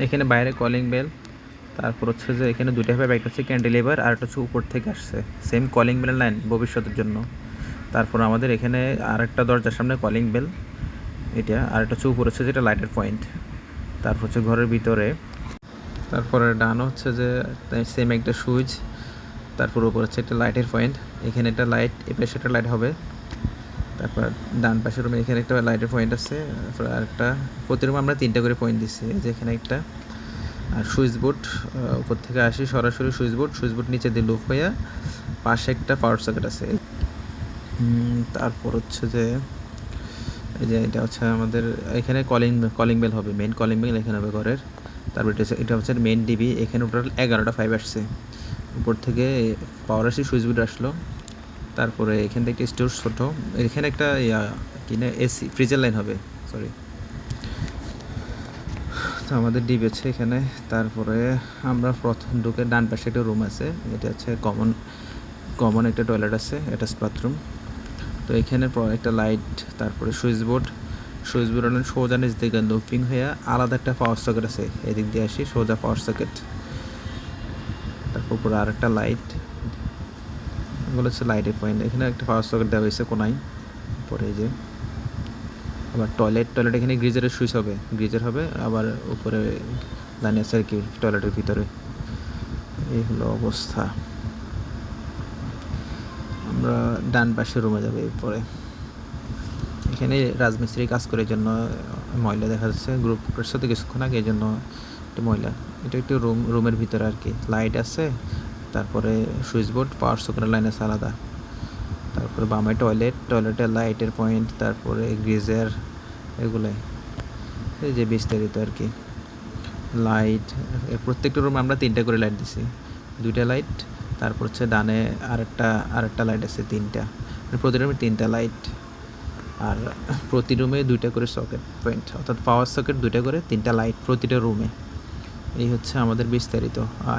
এখানে বাইরে calling bell, তারপর হচ্ছে যে এখানে দুইটা পাইপ, একটা হচ্ছে ক্যান্টিলিভার আর একটা হচ্ছে উপর থেকে আসছে সেম কলিং বেল লাইন ভবিষ্যতের জন্য। তারপর আমাদের এখানে আরেকটা দরজার সামনে কলিং বেল এটা, আর একটা হচ্ছে উপর হচ্ছে যেটা লাইটের পয়েন্ট। তারপর হচ্ছে ঘরের ভিতরে, তারপরে ডান হচ্ছে যে সেম একটা সুইচ, তারপর উপর হচ্ছে একটা লাইটের পয়েন্ট, এখানে একটা লাইট, এ পাশে একটা লাইট হবে। তারপর ডান পাশের রুমে এখানে একটা লাইটের পয়েন্ট আছে, তারপর আরেকটা, প্রতি রুমে আমরা 3টা করে পয়েন্ট দিচ্ছি, যে এখানে একটা। আর সুইচ বোর্ড উপর থেকে আসি সরাসরি সুইচ বোর্ড নিচে দিয়ে লুপ হইয়া পাশে একটা পাওয়ার সকেট আছে। তারপর হচ্ছে যে এই যে এটা হচ্ছে আমাদের এখানে কলিং বেল হবে, মেইন কলিং বেল এখানে হবে ঘরের। তারপর এটা হচ্ছে মেইন ডিবি, এখানে টোটাল 11টা পাইপ আসছে, উপর থেকে পাওয়ার আসি সুইচ বোর্ড আসলো। তারপরে এখান থেকে স্টোর ছোটো, এখানে একটা কিনে এসি ফ্রিজের লাইন হবে, সরি। তো আমাদের ডিবি আছে এখানে। তারপরে আমরা প্রথম ঢুকে ডান পাশে একটা রুম আছে, এটা হচ্ছে কমন একটা টয়লেট আছে, অ্যাটাচ বাথরুম। তো এখানে একটা লাইট, তারপরে সুইচ বোর্ড সোজা নিচ দিকে লুপিং হয়ে আলাদা একটা পাওয়ার সকেট আছে, এদিক দিয়ে আসি সোজা পাওয়ার সকেট। তারপর উপরে আর একটা লাইট, এগুলো হচ্ছে লাইটের পয়েন্ট। এখানে একটা পাওয়ার সকেট দেওয়া হয়েছে কোনায়। পরে এই যে আবার টয়লেট এখানে গ্রিজারের সুইচ হবে, গ্রিজার হবে, আবার উপরে লাইন আছে আর কি টয়লেটের ভিতরে। এই হলো অবস্থা। আমরা ডান পাশে রুমে যাবে এরপরে। এখানে রাজমিস্ত্রি কাজ করে, এই জন্য ময়লা দেখা যাচ্ছে গ্রুপের সাথে কিছুক্ষণ আগে, এই জন্য একটু ময়লা। এটা একটু রুমের ভিতরে আর কি, লাইট আছে, তারপরে সুইচ বোর্ড, পাওয়ার সকেটের লাইন আছে আলাদা। তারপরে বামে টয়লেটের লাইটের পয়েন্ট, তারপরে গ্রিজার, এগুলাই এই যে বিস্তারিত আর কি। লাইট প্রত্যেকটা রুমে আমরা 3টা করে লাইট দিছি, 2টা লাইট, তারপর হচ্ছে ডানে আরেকটা লাইট আছে 3টা, প্রতি রুমে 3টা লাইট। আর প্রতি রুমে 2টা করে সকেট পয়েন্ট, অর্থাৎ পাওয়ার সকেট 2টা করে, 3টা লাইট প্রতিটা রুমে। এই হচ্ছে আমাদের বিস্তারিত।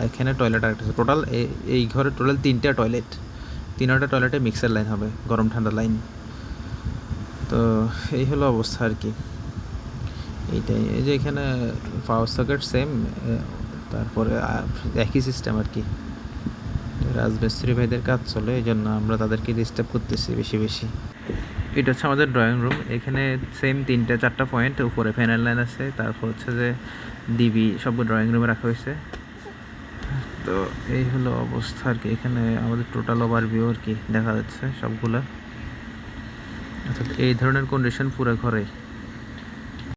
এখানে টয়লেট আরেকটা আছে, টোটাল এই ঘরে টোটাল 3টা টয়লেট, 3টা টয়লেটে মিক্সার লাইন হবে, গরম ঠান্ডা লাইন। তো এই হলো অবস্থা আর কি। এইটাই, এই যে এখানে পাওয়ার সকেট সেম, তারপরে একই সিস্টেম আর কি। রাজমিস্ত্রি ভাইদের কাজ চলে, এই জন্য আমরা তাদেরকে ডিস্টার্ব করতেছি বেশি বেশি। এটা হচ্ছে আমাদের ড্রয়িং রুম, এখানে সেম 3-4টা পয়েন্ট, উপরে ফ্যানের লাইন আছে, তারপর হচ্ছে যে ডিবি সব ড্রয়িং রুমে রাখা হয়েছে। তো এই হলো অবস্থা আর কি। এখানে আমাদের টোটাল ওভারভিউ আর কি দেখা যাচ্ছে সবগুলা, অর্থাৎ এই ধরনের কন্ডিশন পুরো ঘরে।